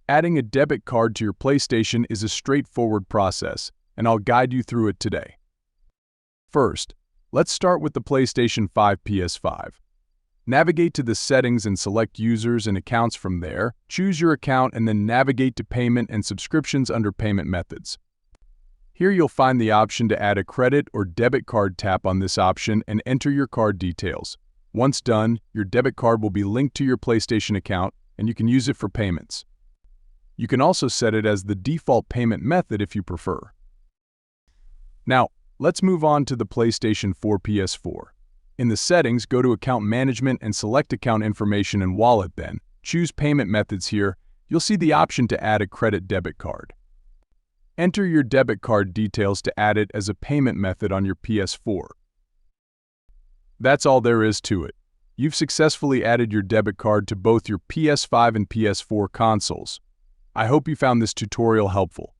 Adding a debit card to your PlayStation is a straightforward process, and I'll guide you through it today. First, let's start with the PlayStation 5 PS5. Navigate to the settings and select users and accounts from there. Choose your account and then navigate to payment and subscriptions under payment methods. Here you'll find the option to add a credit or debit card. Tap on this option and enter your card details. Once done, your debit card will be linked to your PlayStation account and you can use it for payments. You can also set it as the default payment method if you prefer. Now, let's move on to the PlayStation 4 PS4. In the settings, go to Account Management and select Account Information and Wallet. Then, choose Payment Methods. Here, you'll see the option to add a credit debit card. Enter your debit card details to add it as a payment method on your PS4. That's all there is to it. You've successfully added your debit card to both your PS5 and PS4 consoles. I hope you found this tutorial helpful.